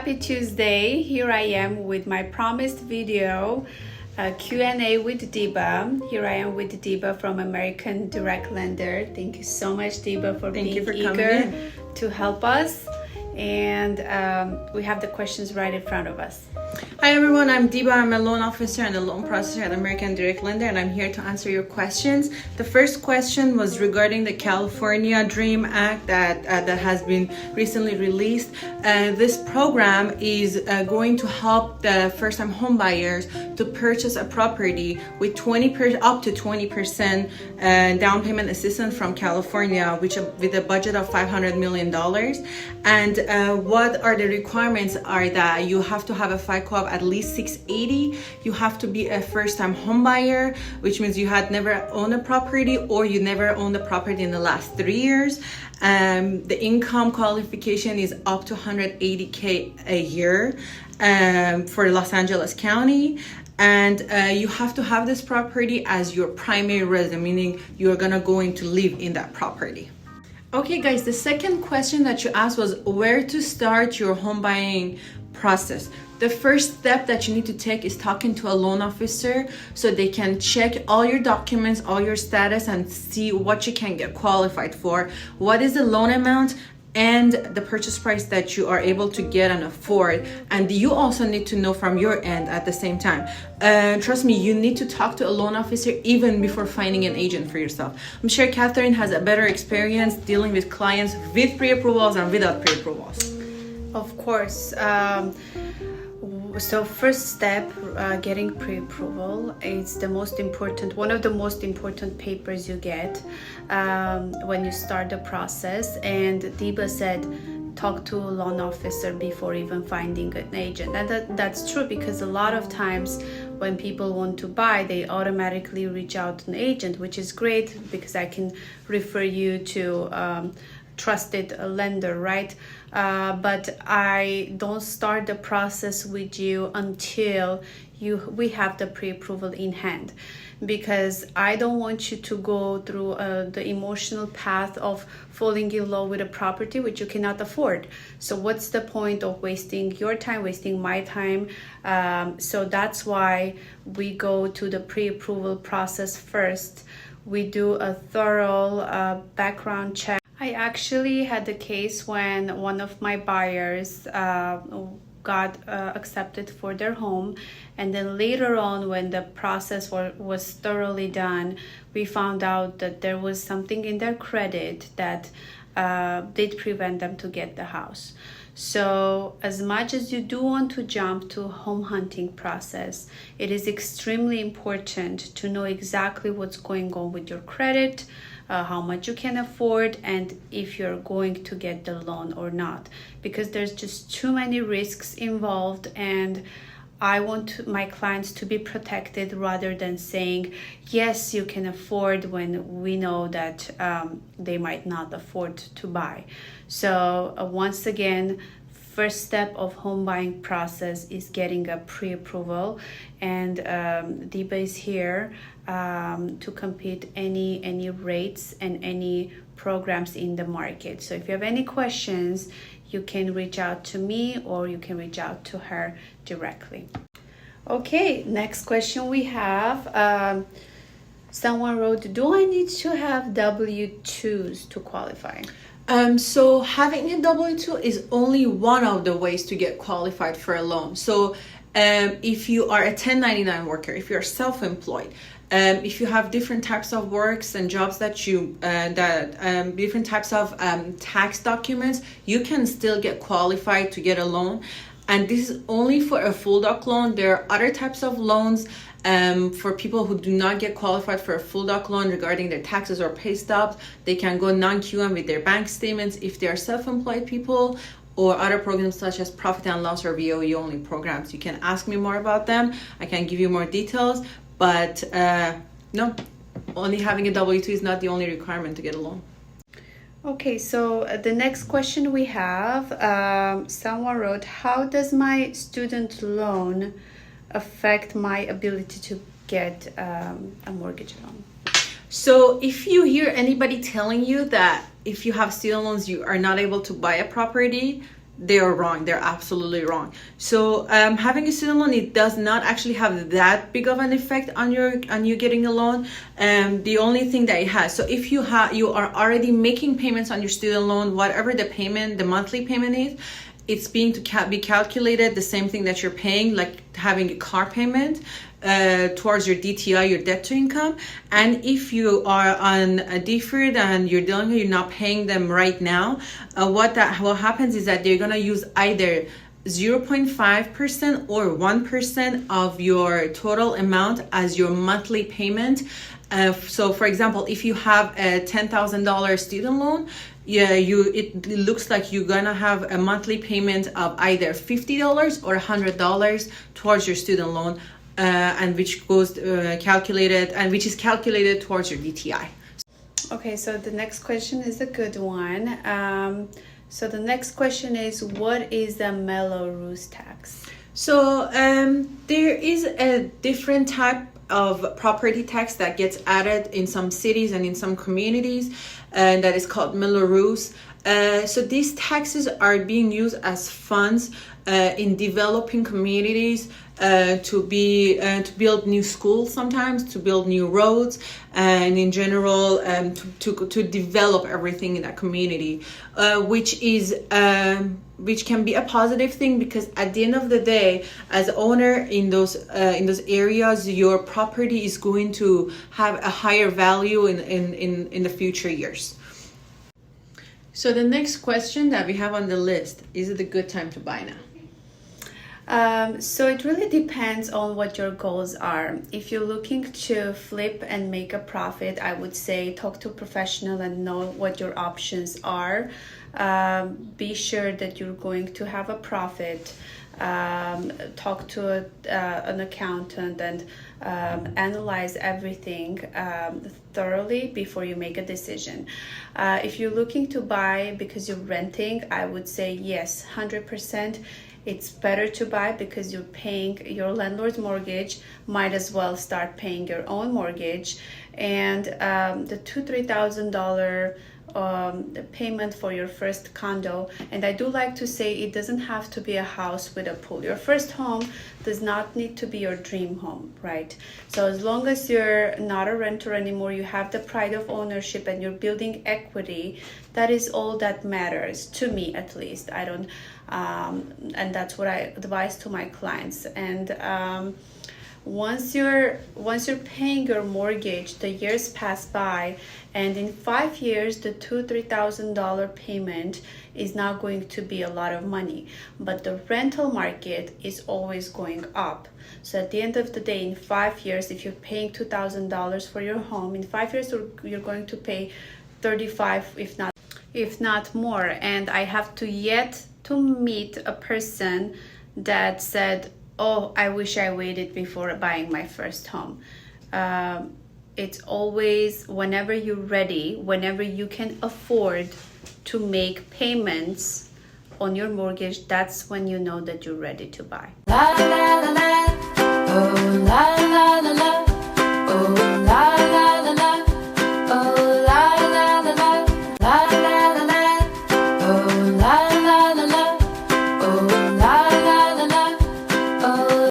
Happy Tuesday. Here I am with my promised video, Q&A with Diba. Here I am with Diba from American Direct Lender. Thank you so much, Diba, for being eager to help us. And we have the questions right in front of us. Hi everyone, I'm Diba. I'm a loan officer and a loan processor at American Direct Lender, and I'm here to answer your questions. The first question was regarding the California Dream Act that has been recently released. This program is going to help the first-time home buyers to purchase a property with up to 20% down payment assistance from California, with a budget of $500 million. And what are the requirements are that you have to have a FICO of at least 680. You have to be a first-time home buyer, which means you had never owned a property or you never owned a property in the last 3 years. The income qualification is up to $180K a year for Los Angeles County. And you have to have this property as your primary residence, meaning you're gonna live in that property. Okay guys, the second question that you asked was where to start your home buying process. The first step that you need to take is talking to a loan officer so they can check all your documents, all your status, and see what you can get qualified for, what is the loan amount, and the purchase price that you are able to get and afford. And you also need to know from your end at the same time. Trust me, you need to talk to a loan officer even before finding an agent for yourself. I'm sure Kathryn has a better experience dealing with clients with pre-approvals and without pre-approvals. Of course. So first step, getting pre-approval is one of the most important papers you get when you start the process. And Diba said, talk to a loan officer before even finding an agent. And that's true, because a lot of times when people want to buy, they automatically reach out to an agent, which is great because I can refer you to trusted lender, right? But I don't start the process with you until we have the pre-approval in hand, because I don't want you to go through the emotional path of falling in love with a property which you cannot afford. So what's the point of wasting your time, wasting my time? So that's why we go to the pre-approval process first. We do a thorough background check. I actually had a case when one of my buyers got accepted for their home, and then later on, when the process was thoroughly done, we found out that there was something in their credit that did prevent them to get the house. So as much as you do want to jump to home hunting process, it is extremely important to know exactly what's going on with your credit, how much you can afford, and if you're going to get the loan or not, because there's just too many risks involved, and I want my clients to be protected rather than saying, yes, you can afford, when we know that they might not afford to buy. So once again, first step of home buying process is getting a pre-approval, and Diba is here to compete any rates and any programs in the market. So if you have any questions, you can reach out to me or you can reach out to her directly. Okay, next question we have. Someone wrote, do I need to have W-2s to qualify? So having a W-2 is only one of the ways to get qualified for a loan. So if you are a 1099 worker, if you're self-employed, if you have different types of works and jobs that different types of tax documents, you can still get qualified to get a loan. And this is only for a full doc loan. There are other types of loans for people who do not get qualified for a full doc loan regarding their taxes or pay stubs. They can go non-QM with their bank statements if they are self-employed people, or other programs such as profit and loss or VOE only programs. You can ask me more about them. I can give you more details, but no, only having a W-2 is not the only requirement to get a loan. Okay, so the next question we have, someone wrote, how does my student loan affect my ability to get a mortgage loan? So if you hear anybody telling you that if you have student loans, you are not able to buy a property, they are wrong. They're absolutely wrong. So having a student loan, it does not actually have that big of an effect on you getting a loan. The only thing that it has, so if you are already making payments on your student loan, whatever the monthly payment is, it's being to be calculated the same thing that you're paying, like having a car payment towards your DTI, your debt to income. And if you are on a deferred and you're not paying them right now, what happens is that they're gonna use either 0.5% or 1% of your total amount as your monthly payment. So for example, if you have a $10,000 student loan, it looks like you're gonna have a monthly payment of either $50 or $100 towards your student loan, and which is calculated towards your DTI. Okay, so the next question is a good one. So the next question is, what is the Melrose tax? So there is a different type of property tax that gets added in some cities and in some communities, and that is called Melrose. So these taxes are being used as funds in developing communities to build new schools, sometimes to build new roads, and in general to develop everything in that community, which can be a positive thing, because at the end of the day, as owner in those areas, your property is going to have a higher value in the future years. So the next question that we have on the list, is it a good time to buy now? So it really depends on what your goals are. If you're looking to flip and make a profit, I would say talk to a professional and know what your options are. Be sure that you're going to have a profit. Talk to an accountant and analyze everything thoroughly before you make a decision. If you're looking to buy because you're renting, I would say yes, 100%. It's better to buy because you're paying your landlord's mortgage, might as well start paying your own mortgage. And the $2,000-3,000 payment for your first condo, and I do like to say it doesn't have to be a house with a pool. Your first home does not need to be your dream home, right? So as long as you're not a renter anymore, you have the pride of ownership and you're building equity, that is all that matters, to me at least. I don't and that's what I advise to my clients. And once you're paying your mortgage, the years pass by, and in 5 years the $2,000-3,000 payment is not going to be a lot of money, but the rental market is always going up. So at the end of the day, in 5 years, if you're paying $2,000 for your home, in 5 years you're going to pay 35, if not more. And I have yet to meet a person that said, oh, I wish I waited before buying my first home. It's always whenever you're ready, whenever you can afford to make payments on your mortgage, that's when you know that you're ready to buy. La, la, la, la, la.